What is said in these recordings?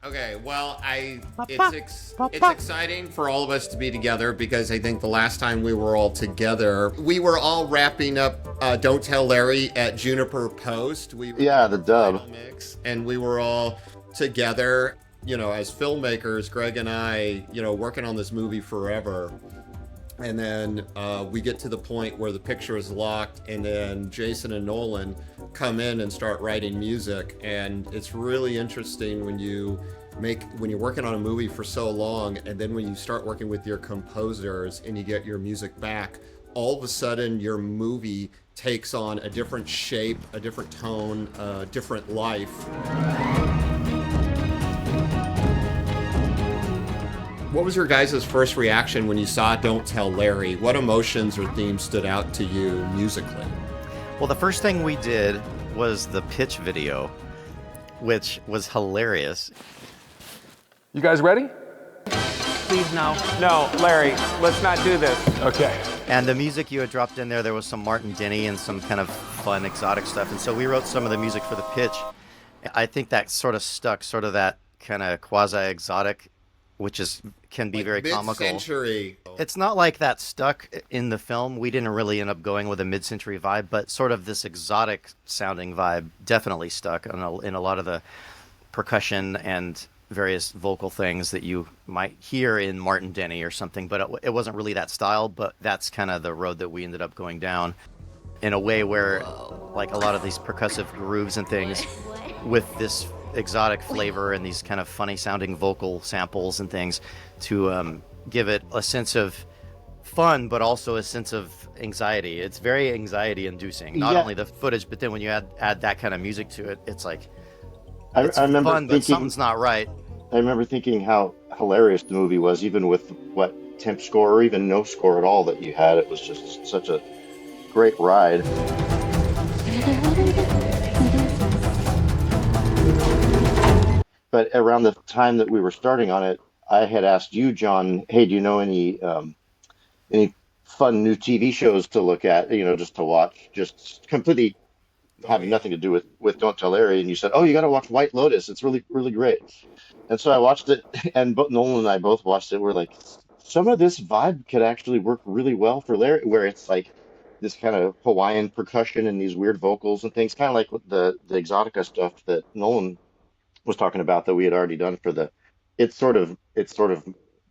Okay, well, it's exciting for all of us to be together because I think the last time we were all together, we were all wrapping up Don't Tell Larry at Juniper Post. We were Yeah, doing the our dub. final mix, and we were all together, as filmmakers, Greg and I, working on this movie forever. And then we get to the point where the picture is locked, and then Jason and Nolan come in and start writing music. And it's really interesting when you're working on a movie for so long, and then when you start working with your composers and you get your music back, all of a sudden your movie takes on a different shape, a different tone, a different life. What was your guys' first reaction when you saw Don't Tell Larry? What emotions or themes stood out to you musically? Well, the first thing we did was the pitch video, which was hilarious. You guys ready? Please, no. No, Larry, let's not do this. Okay. And the music you had dropped in there was some Martin Denny and some kind of fun exotic stuff. And so we wrote some of the music for the pitch. I think that sort of stuck, sort of that kind of quasi-exotic, which can be very comical. Mid-century. It's not like that stuck in the film. We didn't really end up going with a mid-century vibe, but sort of this exotic sounding vibe definitely stuck in a lot of the percussion and various vocal things that you might hear in Martin Denny or something, but it wasn't really that style, but that's kind of the road that we ended up going down in a way where like a lot of these percussive grooves and things with this exotic flavor and these kind of funny sounding vocal samples and things to give it a sense of fun, but also a sense of anxiety. It's very anxiety inducing, not only the footage, but then when you add that kind of music to it, it's like, it's I remember fun, but something's not right. I remember thinking how hilarious the movie was, even with what temp score or even no score at all that you had. It was just such a great ride. But around the time that we were starting on it, I had asked you, John, hey, do you know any fun new TV shows to look at, just to watch, just completely having nothing to do with Don't Tell Larry, and you said, "Oh, you got to watch White Lotus. It's really really great." And so I watched it, and both Nolan and I both watched it. We're like, some of this vibe could actually work really well for Larry, where it's like this kind of Hawaiian percussion and these weird vocals and things, kind of like the Exotica stuff that Nolan was talking about that we had already done for the. It's sort of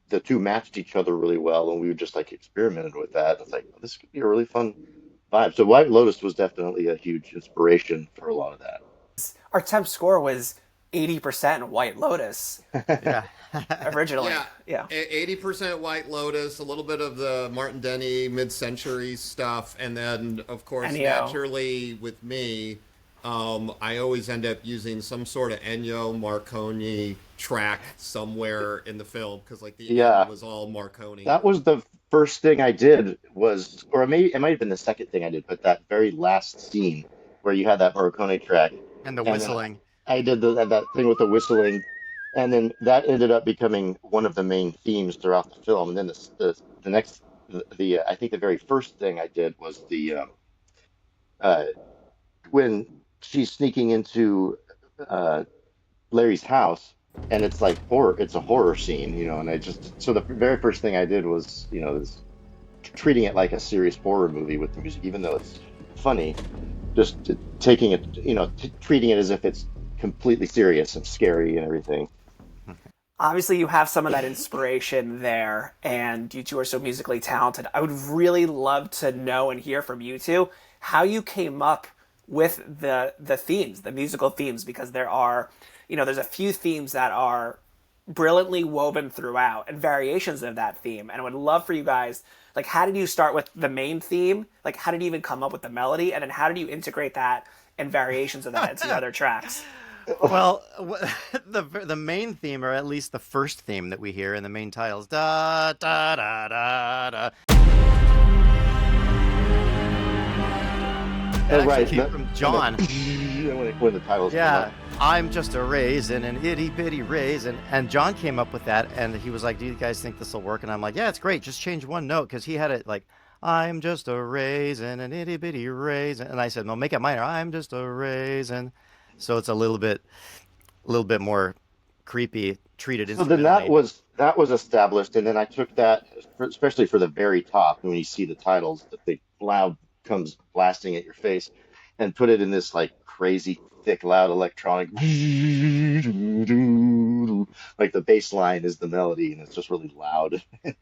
the two matched each other really well, and we just like experimented with that. It's like this could be a really fun vibe. So White Lotus was definitely a huge inspiration for a lot of that. Our temp score was 80% White Lotus Yeah. originally. Yeah, 80% White Lotus, a little bit of the Martin Denny mid-century stuff, and then, of course, Ennio. naturally with me, I always end up using some sort of Ennio Morricone track somewhere in the film because, like, the end was all Morricone. That was the first thing I did was, or it might have been the second thing I did, but that very last scene where you had that Morricone track. And the And whistling. I did that thing with the whistling, and then that ended up becoming one of the main themes throughout the film. And then the next, I think the very first thing I did was uh, when she's sneaking into uh, Larry's house, and it's like horror. It's a horror scene, and so the very first thing I did was, this, treating it like a serious horror movie with the music, even though it's funny, just taking it, treating it as if it's completely serious and scary and everything. Obviously, you have some of that inspiration there, and you two are so musically talented. I would really love to know and hear from you two how you came up with the themes, the musical themes, because there's a few themes that are brilliantly woven throughout and variations of that theme. And I would love for you guys, like, how did you start with the main theme? Like, how did you even come up with the melody? And then how did you integrate that and variations of that into other tracks? Well, the main theme, or at least the first theme that we hear in the main title, is da da da da da. That actually came from John. When the titles come up. I'm just a raisin, an itty bitty raisin. And John came up with that, and he was like, "Do you guys think this will work?" And I'm like, "Yeah, it's great. Just change one note," because he had it like, "I'm just a raisin, an itty bitty raisin." And I said, "No, make it minor. I'm just a raisin." So it's a little bit more creepy, treated So then instrumentally. that was established, and then I took that, especially for the very top, when you see the titles, that the loud comes blasting at your face, and put it in this like crazy thick, loud electronic, like the bass line is the melody, and it's just really loud, and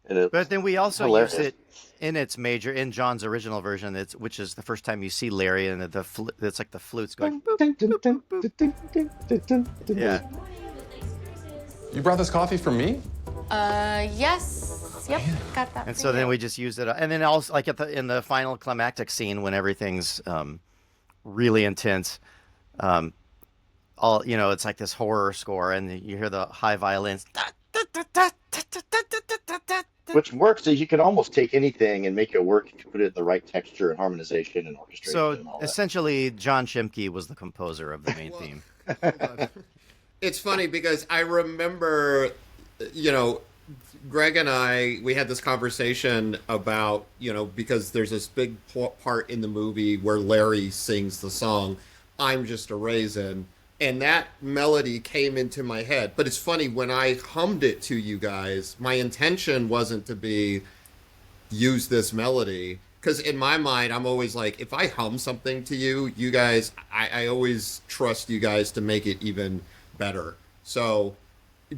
But it's then we also use hilarious. it in its major in John's original version. Which is the first time you see Larry, and it's like the flutes going boop boop boop boop. Yeah. You brought this coffee for me? Yes. Yep. Got that And for so then you. we just use it, and then also like in the final climactic scene when everything's really intense, all it's like this horror score, and you hear the high violins. Which works. So you can almost take anything and make it work if you put it in the right texture and harmonization and orchestration So and all essentially, John Schimke was the composer of the main Well, theme. hold on. It's funny because I remember, you know, Greg and we had this conversation about, because there's this big part in the movie where Larry sings the song, I'm Just a Raisin. And that melody came into my head. But it's funny, when I hummed it to you guys, my intention wasn't to use this melody. Because in my mind, I'm always like, if I hum something to you, you guys, I always trust you guys to make it even better. So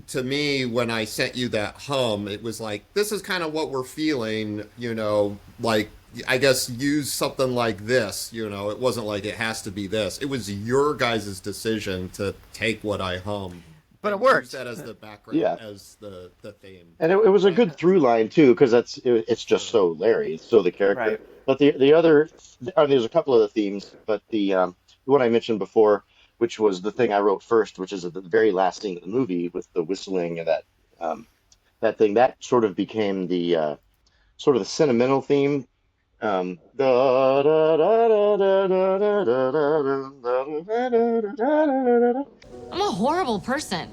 to me, when I sent you that hum, it was like, this is kind of what we're feeling, like, I guess use something like this, it wasn't like it has to be this. It was your guys' decision to take what I hummed. But it and worked. use that as the background, Yeah. as the theme. And it was a good through line too, because it's just so Larry, it's so the character. Right. But the other, there's a couple of the themes, but the one I mentioned before, which was the thing I wrote first, which is at the very last scene of the movie with the whistling and that thing, that sort of became the sort of the sentimental theme. Da, da, da, da, da, da, da, da, da, da, da, da, da, da. I'm a horrible person.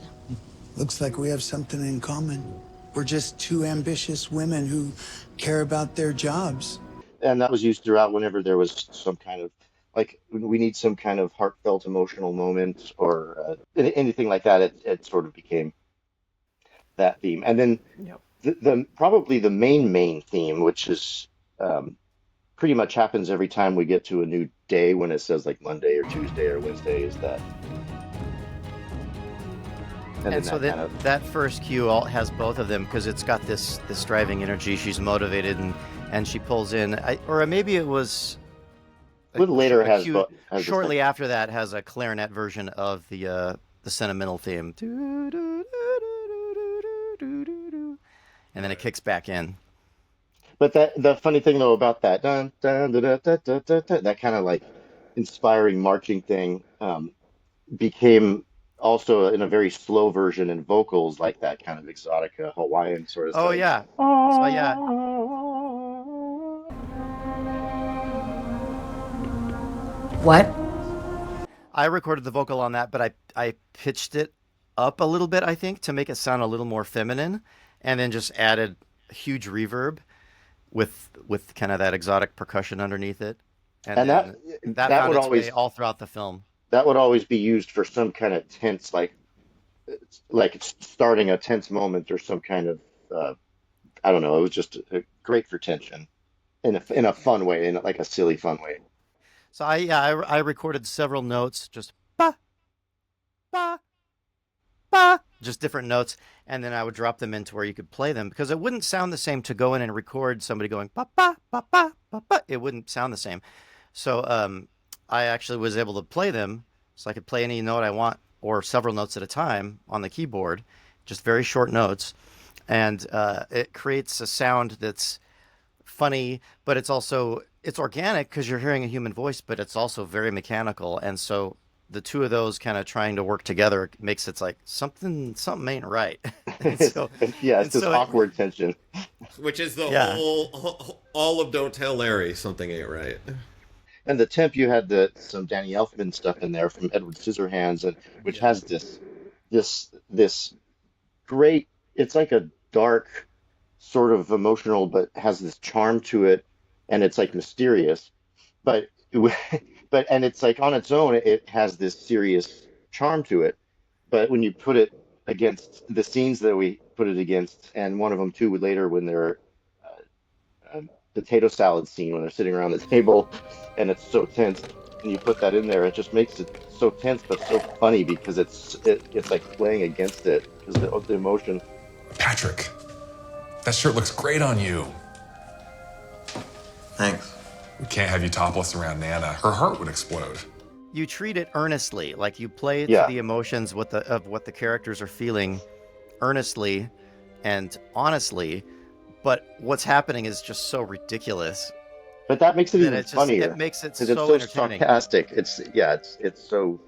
Looks like we have something in common. We're just two ambitious women who care about their jobs. And that was used throughout whenever there was some kind of like we need some kind of heartfelt emotional moment or anything like that. It sort of became that theme, and then Yep. the probably the main theme, which is pretty much happens every time we get to a new day when it says like Monday or Tuesday or Wednesday, is that. And then so that kind of that first cue has both of them because it's got this driving energy. She's motivated and she pulls in, or maybe it was a little later a has, cue has shortly after that has a clarinet version of the sentimental theme, and then it kicks back in. But the funny thing though about that dun, dun, dun, dun, dun, dun, dun, dun, that kind of like inspiring marching thing became also in a very slow version in vocals, like that kind of exotic Hawaiian sort of Oh stuff. yeah, so yeah. What? I recorded the vocal on that, but I pitched it up a little bit, I think, to make it sound a little more feminine, and then just added huge reverb with kind of that exotic percussion underneath it, And then that that found would its always way all throughout the film. that would always be used for some kind of tense, like it's starting a tense moment or some kind of I don't know. It was just great for tension in a fun way, in like a silly fun way. So I recorded several notes, just ba ba ba, just different notes, and then I would drop them into where you could play them because it wouldn't sound the same to go in and record somebody going ba ba ba ba ba ba. It wouldn't sound the same. So I actually was able to play them, so I could play any note I want or several notes at a time on the keyboard, just very short notes, and it creates a sound that's funny, but it's organic because you're hearing a human voice, but it's also very mechanical, and so the two of those kind of trying to work together makes it like something ain't right. And so, Yeah, and it's this so awkward tension. Which is the Yeah. all of Don't Tell Larry, something ain't right. And the temp, you had some Danny Elfman stuff in there from Edward Scissorhands, and which has this great. It's like a dark, sort of emotional, but has this charm to it, and it's like mysterious. But but and it's like on its own, it has this serious charm to it. But when you put it against the scenes that we put it against, and one of them too later when they're potato salad scene when they're sitting around the table and it's so tense, and you put that in there, it just makes it so tense but so funny because it's like playing against it because the emotion. Patrick, that shirt looks great on you. Thanks. We can't have you topless around Nana. Her heart would explode. You treat it earnestly, like you play to Yeah. the emotions of what the characters are feeling earnestly and honestly, but what's happening is just so ridiculous But that makes it that even funnier it makes it because so it's so entertaining. sarcastic. It's so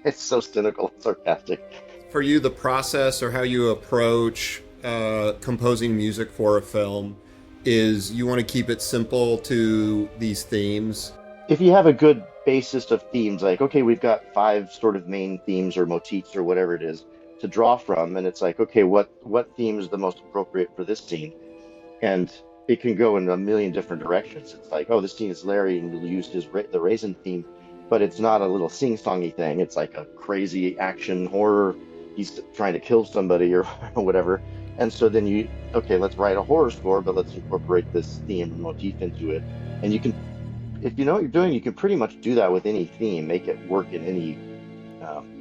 it's so cynical and sarcastic. For you, the process or how you approach composing music for a film is you want to keep it simple to these themes. If you have a good basis of themes, like, okay, we've got 5 sort of main themes or motifs or whatever it is to draw from, and it's like, okay, what theme is the most appropriate for this scene? And it can go in a million different directions. It's like, oh, this scene is Larry, and you'll use the raisin theme, but it's not a little sing-songy thing. It's like a crazy action horror. He's trying to kill somebody or whatever. And so then okay, let's write a horror score, but let's incorporate this theme and motif into it. And you can, if you know what you're doing, you can pretty much do that with any theme, make it work in any,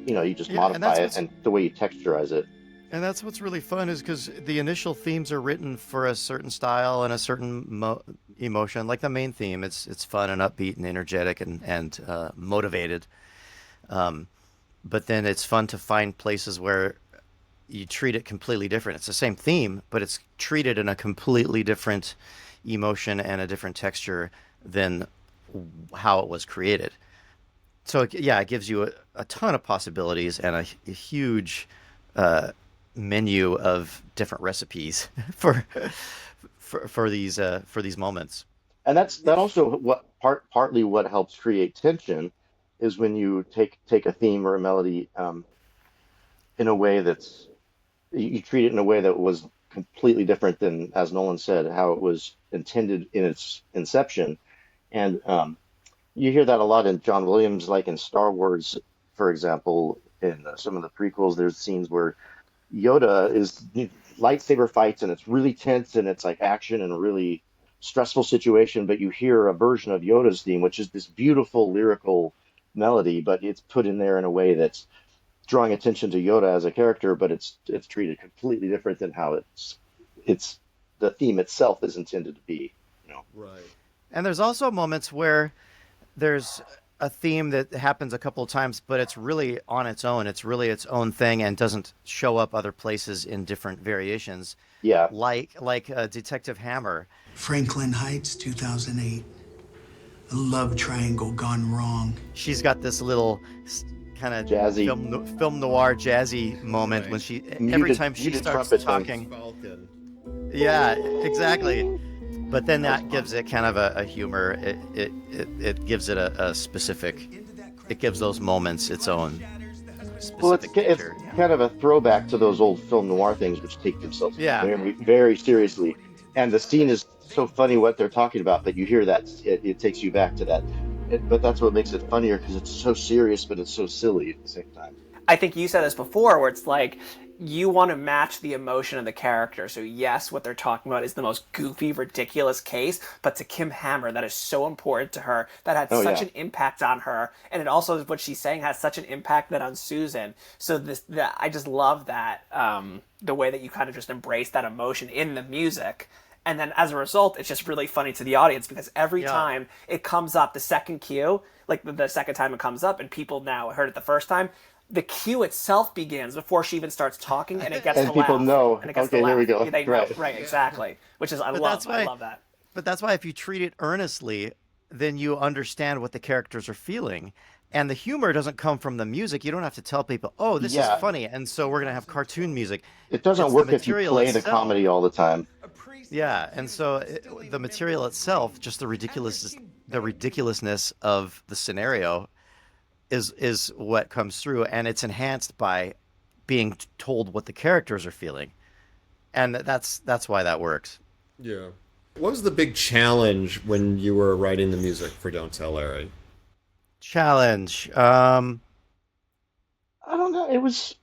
you just modify it and the way you texturize it. And that's what's really fun is because the initial themes are written for a certain style and a certain emotion. Like the main theme, it's fun and upbeat and energetic and motivated. But then it's fun to find places where you treat it completely different. It's the same theme, but it's treated in a completely different emotion and a different texture than how it was created. So it gives you a ton of possibilities and a huge menu of different recipes for these moments. And that also partly what helps create tension is when you take a theme or a melody in a way that's you treat it in a way that was completely different than, as Nolan said, how it was intended in its inception. And you hear that a lot in John Williams, like in Star Wars, for example, in some of the prequels. There's scenes where Yoda is lightsaber fights and it's really tense and it's like action and a really stressful situation, but you hear a version of Yoda's theme, which is this beautiful lyrical melody, but it's put in there in a way that's drawing attention to Yoda as a character, but it's treated completely different than how it's the theme itself is intended to be. Right. And there's also moments where there's a theme that happens a couple of times, but it's really on its own. It's really its own thing and doesn't show up other places in different variations. Yeah. Like Detective Hammer. Franklin Heights, 2008. A love triangle gone wrong. She's got this little kind of jazzy film noir jazzy moment when she every time she starts talking. Falcon. Yeah, exactly. But then that gives it kind of a humor. It gives it a specific. It gives those moments its own specific. Well, it's kind of a throwback to those old film noir things, which take themselves very, very seriously. And the scene is so funny what they're talking about, but you hear that it takes you back to that. But that's what makes it funnier because it's so serious, but it's so silly at the same time. I think you said this before, where it's like you want to match the emotion of the character. So yes, what they're talking about is the most goofy, ridiculous case, but to Kim Hammer, that is so important to her. That had such an impact on her, and it also, what she's saying, has such an impact that on Susan. So I just love that the way that you kind of just embrace that emotion in the music. And then as a result, it's just really funny to the audience because every time it comes up, the second cue, like the second time it comes up, and people now heard it the first time, the cue itself begins before she even starts talking, and it gets and to people laugh. know. And it gets Okay, to laugh. here we go. They know, right, exactly. Which is I love that. But that's why if you treat it earnestly, then you understand what the characters are feeling. And the humor doesn't come from the music. You don't have to tell people, oh, this is funny, and so we're going to have cartoon music. It doesn't work if you play the comedy all the time. Yeah, and so the material itself, just the ridiculousness of the scenario is what comes through, and it's enhanced by being told what the characters are feeling. And that's why that works. Yeah. What was the big challenge when you were writing the music for Don't Tell Larry? Challenge. I don't know. It was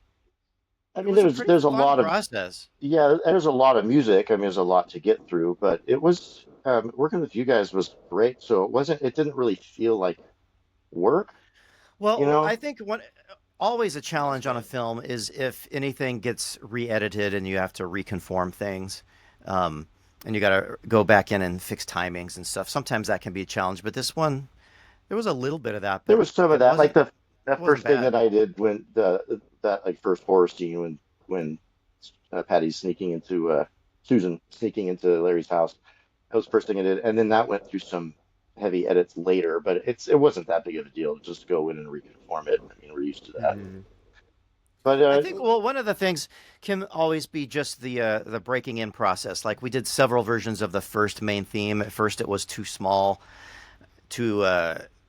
I It mean, was a pretty there's a fun lot of process. yeah, there's a lot of music. I mean, there's a lot to get through, but it was working with you guys was great. So it didn't really feel like work, you Well, know? I think one always a challenge on a film is if anything gets re-edited and you have to reconform things, and you got to go back in and fix timings and stuff. Sometimes that can be a challenge, but this one there was a little bit of that, There but was some of it that, like wasn't it that wasn't first thing bad. that I did when that like first horror scene when Patty's sneaking into Susan sneaking into Larry's house. That was the first thing I did, and then that went through some heavy edits later, but it wasn't that big of a deal. Just go in and reconform it. I mean, we're used to that. Mhm. But I think well, one of the things can always be just the breaking in process. Like we did several versions of the first main theme. At first, it was too small, too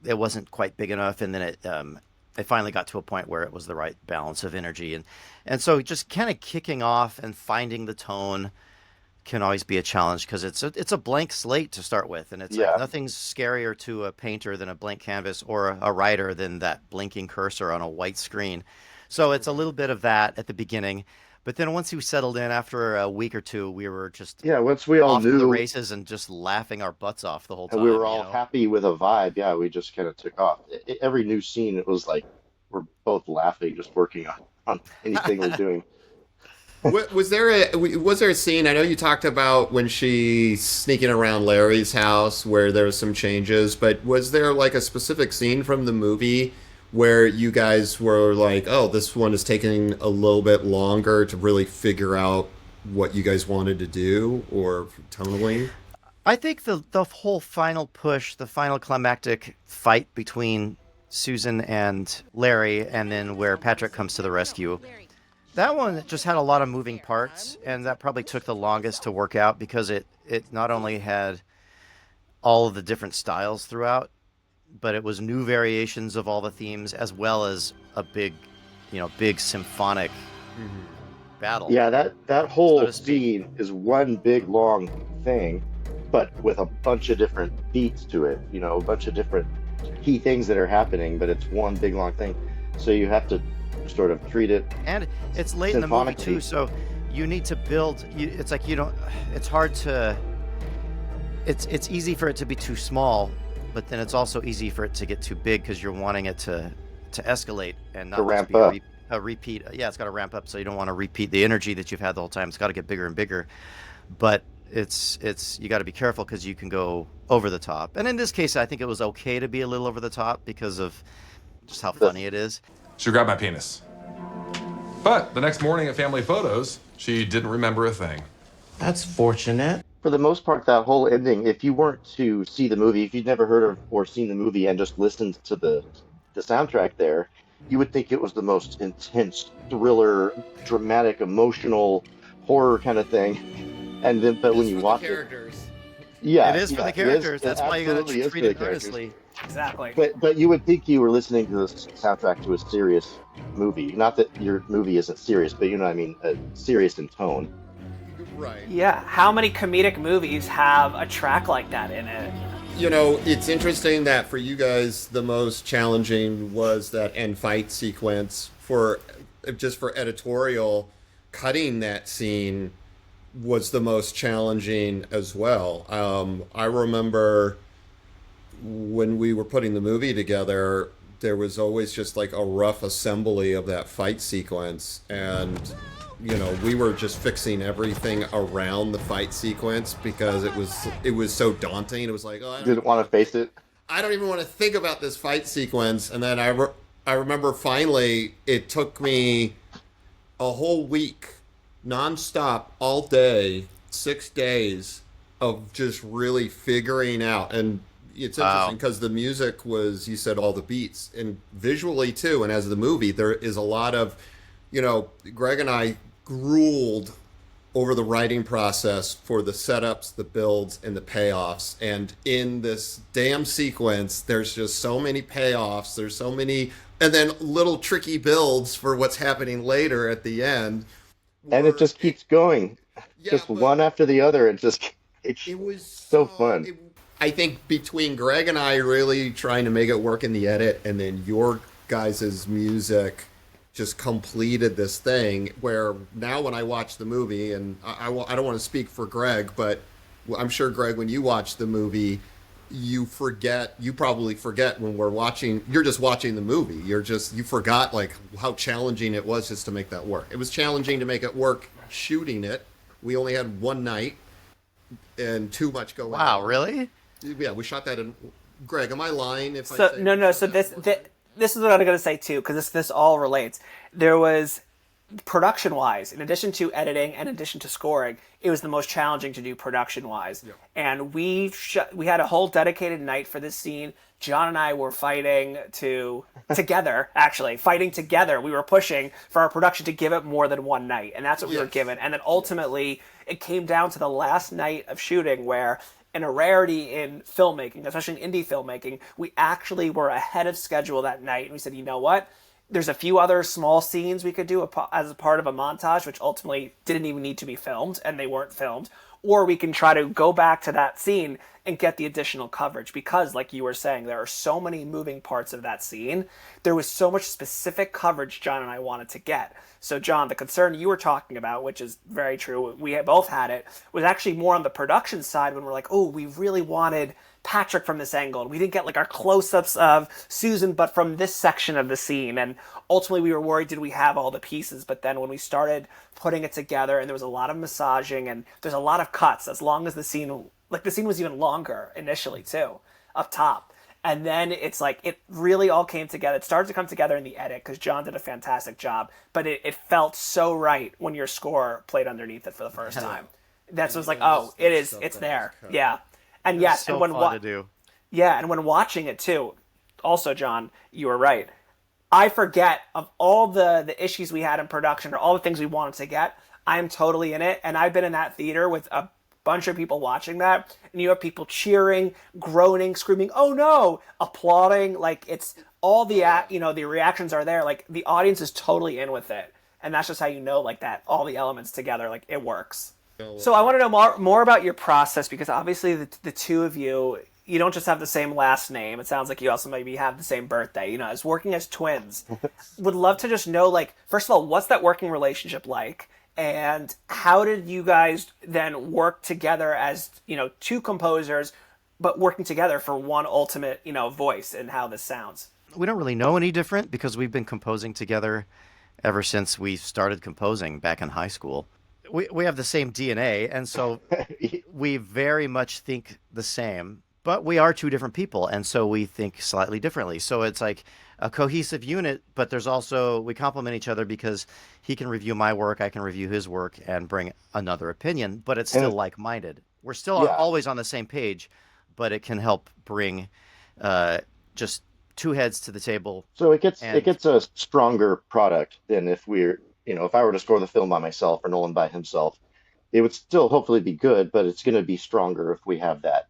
it wasn't quite big enough, and then it finally got to a point where it was the right balance of energy, and so just kind of kicking off and finding the tone can always be a challenge because it's a blank slate to start with, and it's like yeah, nothing's scarier to a painter than a blank canvas or a writer than that blinking cursor on a white screen. So it's a little bit of that at the beginning, but then once we settled in after a week or two, we were just yeah. Once we all off to the knew races and just laughing our butts off the whole and we were time, you all know. happy with a vibe, yeah, we just kind of took off. Every new scene, it was like we're both laughing, just working on anything we're doing. Was there a scene? I know you talked about when she's sneaking around Larry's house where there was some changes, but was there like a specific scene from the movie where you guys were like, "Oh, this one is taking a little bit longer to really figure out what you guys wanted to do or tonally?" I think the whole final push, the final climactic fight between Susan and Larry, and then where Patrick comes to the rescue. That one just had a lot of moving parts, and that probably took the longest to work out because it not only had all of the different styles throughout, but it was new variations of all the themes as well as a big, big symphonic battle, Yeah, that so whole to speak. scene is one big long thing, but with a bunch of different beats to it, a bunch of different key things that are happening, but it's one big long thing. So you have to sort of treat it And it's late in the movie too, symphonically. so you need to build. It's like you don't. It's hard to. It's easy for it to be too small, but then it's also easy for it to get too big because you're wanting it to escalate and To not just ramp be up. a repeat. Yeah, it's got to ramp up, so you don't want to repeat the energy that you've had the whole time. It's got to get bigger and bigger, but it's you got to be careful because you can go over the top. And in this case, I think it was okay to be a little over the top because of just how The, funny it is. She grabbed my penis. But the next morning at family photos, she didn't remember a thing. That's fortunate. for the most part, that whole ending, if you weren't to see the movie, if you'd never heard of or seen the movie and just listened to the soundtrack there, you would think it was the most intense thriller, dramatic, emotional horror kind of thing. And then, but when It's you for the watch it, characters. yeah, It is for yeah, the characters. It That's why you got absolutely to is treat for the it characters. earnestly. Exactly. But you would think you were listening to the soundtrack to a serious movie. Not that your movie isn't serious, but you know what I mean, serious in tone. Right. Yeah. How many comedic movies have a track like that in it? You know, it's interesting that for you guys, the most challenging was that end fight sequence for just for editorial. Cutting that scene was the most challenging as well. I remember when we were putting the movie together, there was always just like a rough assembly of that fight sequence, and you know, we were just fixing everything around the fight sequence because it was so daunting. It was like, oh, Didn't want to face it. I don't even want to think about this fight sequence. And then I remember finally it took me a whole week, nonstop, all day, 6 days of just really figuring out. And it's interesting Wow. because the music was, you said, all the beats, and visually too. And as the movie, there is a lot of, you know, Greg and I grueled over the writing process for the setups, the builds, and the payoffs. And in this damn sequence, there's just so many payoffs. There's so many, and then little tricky builds for what's happening later at the end. And it Were just keeps going. yeah, Just but one after the other. It's it was so fun. I think between Greg and I really trying to make it work in the edit, and then your guys' music just completed this thing where now when I watch the movie, and I don't want to speak for Greg, but I'm sure, Greg, when you watch the movie, you probably forget when we're watching, you're just watching the movie. You forgot like how challenging it was just to make that work. It was challenging to make it work shooting it. We only had one night and too much going on. Wow, really? Yeah, we shot that in, Greg, am I lying if I So say no. So this is what I'm going to say too, because this all relates. There was, production wise, in addition to editing and in addition to scoring, it was the most challenging to do production wise. Yeah. And we had a whole dedicated night for this scene. John and I were fighting together. We were pushing for our production to give it more than one night, and that's what we were given. And then ultimately, it came down to the last night of shooting where, in a rarity in filmmaking, especially in indie filmmaking, we actually were ahead of schedule that night. And we said, you know what? There's a few other small scenes we could do as a part of a montage, which ultimately didn't even need to be filmed, and they weren't filmed. Or we can try to go back to that scene and get the additional coverage because, like you were saying, there are so many moving parts of that scene. There was so much specific coverage John and I wanted to get. So, John, the concern you were talking about, which is very true, we both had it, was actually more on the production side when we're like, oh, we really wanted Patrick from this angle. We didn't get like our close-ups of Susan, but from this section of the scene. And ultimately we were worried, did we have all the pieces? But then when we started putting it together, and there was a lot of massaging and there's a lot of cuts, as long as the scene was even longer initially too, up top. And then it's like, it really all came together. It started to come together in the edit because John did a fantastic job, but it felt so right when your score played underneath it for the first time. That's was like, oh, it's there. Yeah. And yes, so and when fun to do. Yeah, and when watching it too, also, John, you were right. I forget of all the issues we had in production or all the things we wanted to get. I am totally in it, and I've been in that theater with a bunch of people watching that, and you have people cheering, groaning, screaming, "Oh no!" applauding. Like, it's all the the reactions are there. Like, the audience is totally in with it, and that's just how you know, like, that all the elements together, like, it works. So I want to know more about your process, because obviously the two of you don't just have the same last name. It sounds like you also maybe have the same birthday. As working as twins, would love to just know, like, first of all, what's that working relationship like? And how did you guys then work together as, two composers, but working together for one ultimate, voice and how this sounds? We don't really know any different because we've been composing together ever since we started composing back in high school. We have the same DNA, and so we very much think the same, but we are two different people, and so we think slightly differently. So it's like a cohesive unit, but there's also, we complement each other because he can review my work, I can review his work, and bring another opinion, but it's still like-minded. We're still always on the same page, but it can help bring just two heads to the table. So it gets a stronger product than if if I were to score the film by myself or Nolan by himself. It would still hopefully be good, but it's going to be stronger if we have that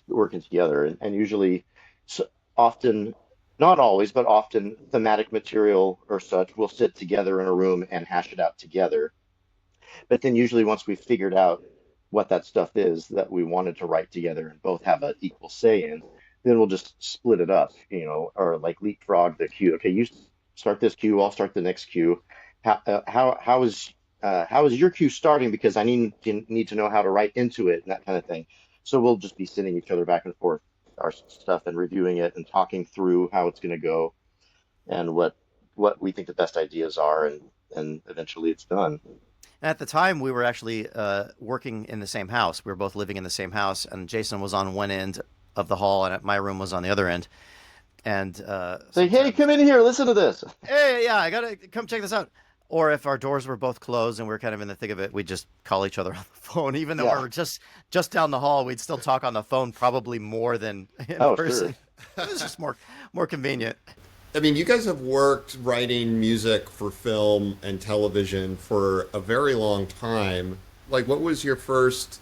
working together. And usually, often, not always, but often, thematic material or such will sit together in a room and hash it out together. But then usually once we've figured out what that stuff is that we wanted to write together and both have an equal say in, then we'll just split it up, or like leapfrog the cue. Okay, you start this cue, I'll start the next cue. How is your cue starting? Because I need to know how to write into it and that kind of thing. So we'll just be sending each other back and forth our stuff and reviewing it and talking through how it's going to go and what we think the best ideas are, and eventually it's done. At the time, we were actually working in the same house. We were both living in the same house, and Jason was on one end of the hall, and my room was on the other end. And say, hey, come in here, listen to this. Hey, yeah, I gotta come check this out. Or if our doors were both closed and we were kind of in the thick of it, we'd just call each other on the phone. Even though we were just down the hall, we'd still talk on the phone probably more than in person. Sure. It was just more convenient. I mean, you guys have worked writing music for film and television for a very long time. Like, what was your first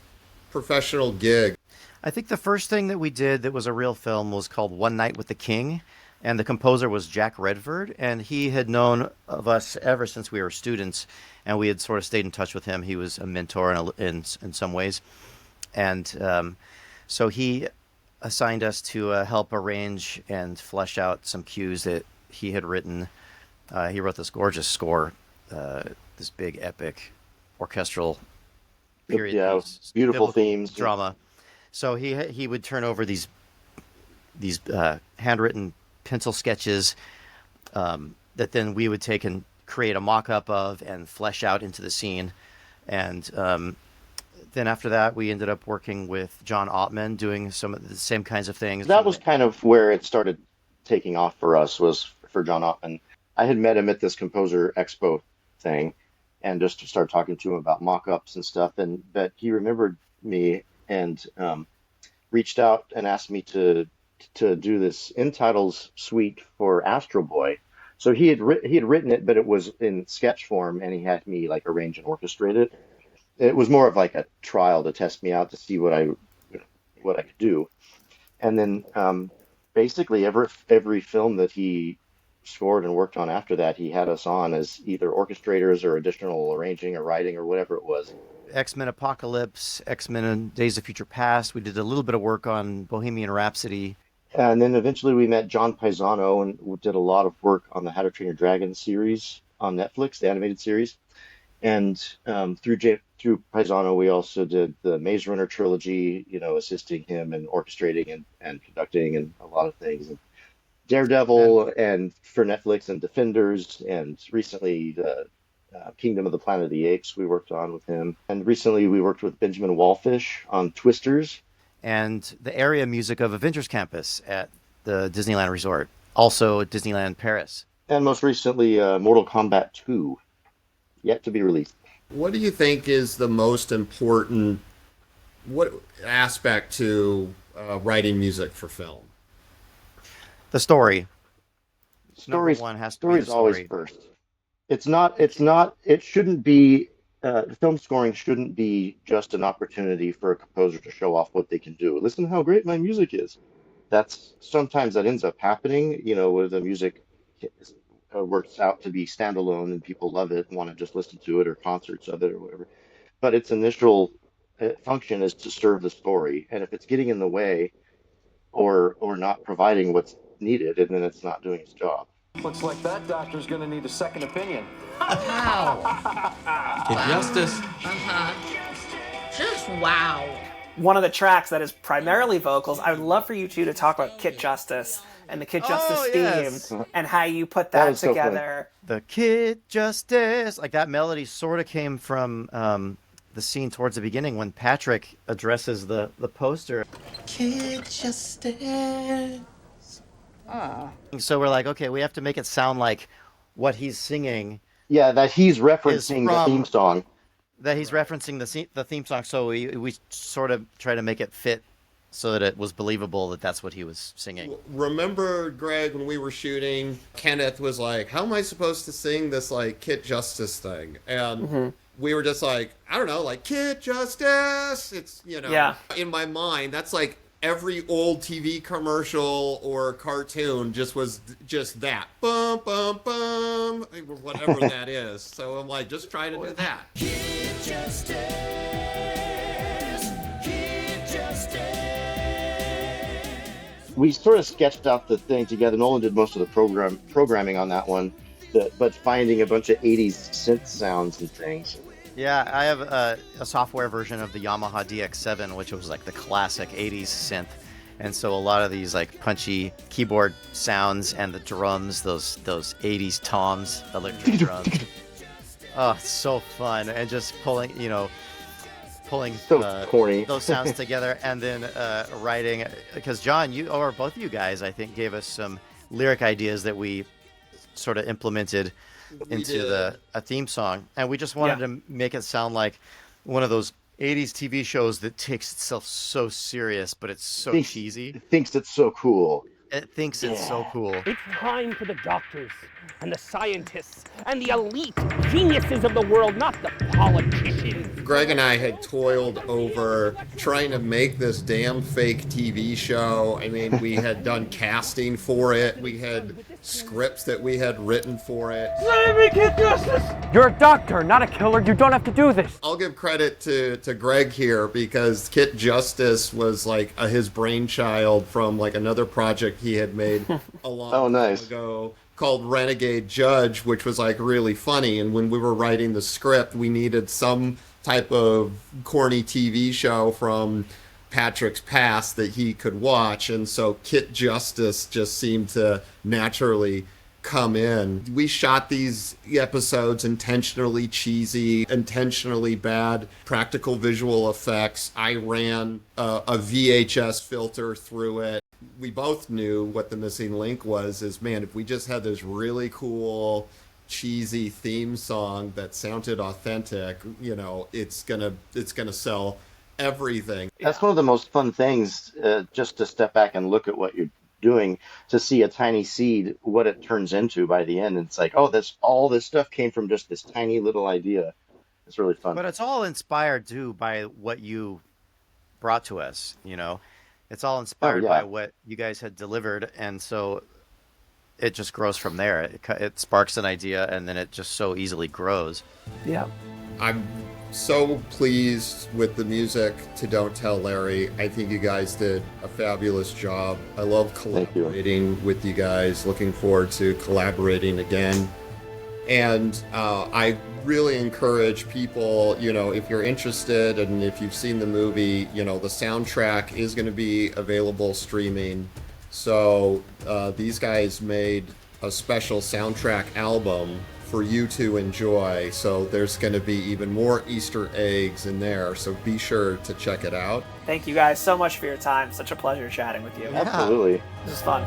professional gig? I think the first thing that we did that was a real film was called One Night with the King. And the composer was Jack Redford, and he had known of us ever since we were students, and we had sort of stayed in touch with him. He was a mentor in some ways. And so he assigned us to help arrange and flesh out some cues that he had written He wrote this gorgeous score, this big epic orchestral period Yeah, piece, beautiful biblical themes. drama. So he would turn over these handwritten pencil sketches that then we would take and create a mock-up of and flesh out into the scene. And then after that, we ended up working with John Ottman, doing some of the same kinds of things. That was kind of where it started taking off for us, was for John Ottman. I had met him at this Composer Expo thing and just started talking to him about mock-ups and stuff. But he remembered me and reached out and asked me to do this end titles suite for Astro Boy. So he had written it, but it was in sketch form, and he had me like arrange and orchestrate it. It was more of like a trial to test me out to see what I could do. And then basically every film that he scored and worked on after that, he had us on as either orchestrators or additional arranging or writing or whatever it was. X-Men Apocalypse, X-Men and Days of Future Past. We did a little bit of work on Bohemian Rhapsody. And then eventually we met John Paisano and we did a lot of work on the How to Train Your Dragon series on Netflix, the animated series. And through Paisano, we also did the Maze Runner trilogy, assisting him and orchestrating and conducting and a lot of things. And Daredevil and for Netflix and Defenders, and recently the Kingdom of the Planet of the Apes we worked on with him. And recently we worked with Benjamin Wallfish on Twisters. And the area music of Avengers Campus at the Disneyland Resort. Also Disneyland Paris. And most recently, Mortal Kombat 2, yet to be released. What do you think is the most important aspect to writing music for film? The story. Story's, Number one has to be story's the always story. first. It shouldn't be, film scoring shouldn't be just an opportunity for a composer to show off what they can do. Listen to how great my music is. Sometimes that ends up happening, where the music works out to be standalone and people love it and want to just listen to it or concerts of it or whatever. But its initial function is to serve the story. And if it's getting in the way or not providing what's needed, and then it's not doing its job. Looks like that doctor's gonna need a second opinion. Wow. Kid Justice. Just wow. One of the tracks that is primarily vocals, I would love for you two to talk about Kid Justice and the Kid Justice yes. theme and how you put That that was so fun. together. The Kid Justice. Like that melody sort of came from the scene towards the beginning when Patrick addresses the poster. Kid Justice. So we're like, okay, we have to make it sound like what he's singing. Yeah, that he's referencing the theme song. That he's referencing the theme song. So we sort of try to make it fit so that it was believable that that's what he was singing. Remember, Greg, when we were shooting, Kenneth was like, how am I supposed to sing this, like, Kid Justice thing? And we were just like, I don't know, like, Kid Justice! It's, Yeah. in my mind, that's like every old TV commercial or cartoon was just that. Bum, bum, bum, whatever that is. So I'm like, just try to do that. Kid Justice! Kid Justice! We sort of sketched out the thing together. Nolan did most of the programming on that one, but finding a bunch of 80s synth sounds and things. Yeah, I have a software version of the Yamaha DX7, which was like the classic 80s synth. And so a lot of these like punchy keyboard sounds and the drums, those 80s toms, electric drums. Oh, it's so fun. And just pulling So corny. those sounds together and then writing. Because John, you or both of you guys, I think, gave us some lyric ideas that we sort of implemented into a theme song, and we just wanted to make it sound like one of those 80s TV shows that takes itself so serious, but it's so cheesy. It thinks it's so cool. It thinks it's so cool. It's time for the doctors and the scientists and the elite geniuses of the world, not the politicians. Greg and I had toiled over trying to make this damn fake TV show. I mean, we had done casting for it. We had scripts that we had written for it. Let me get justice! You're a doctor, not a killer. You don't have to do this. I'll give credit to Greg here because Kid Justice was like his brainchild from like another project he had made a long time ago called Renegade Judge, which was like really funny. And when we were writing the script, we needed some type of corny TV show from Patrick's past that he could watch. And so Kit Justice just seemed to naturally come in. We shot these episodes intentionally cheesy, intentionally bad practical visual effects. I ran a VHS filter through it. We both knew what the missing link was, is, man, if we just had this really cool cheesy theme song that sounded authentic, you know, it's gonna sell everything. That's one of the most fun things, just to step back and look at what you're doing, to see a tiny seed, what it turns into by the end. It's like, oh, all this stuff came from just this tiny little idea. It's really fun. But it's all inspired too by what you brought to us, you know. It's all inspired by what you guys had delivered, and so it just grows from there. It sparks an idea, and then it just so easily grows. Yeah. I'm so pleased with the music to Don't Tell Larry. I think you guys did a fabulous job. I love collaborating with you guys. Looking forward to collaborating again. And I really encourage people, you know, if you're interested and if you've seen the movie, you know, the soundtrack is going to be available streaming. So these guys made a special soundtrack album for you to enjoy. So there's going to be even more Easter eggs in there. So be sure to check it out. Thank you guys so much for your time. Such a pleasure chatting with you. Absolutely. This is fun.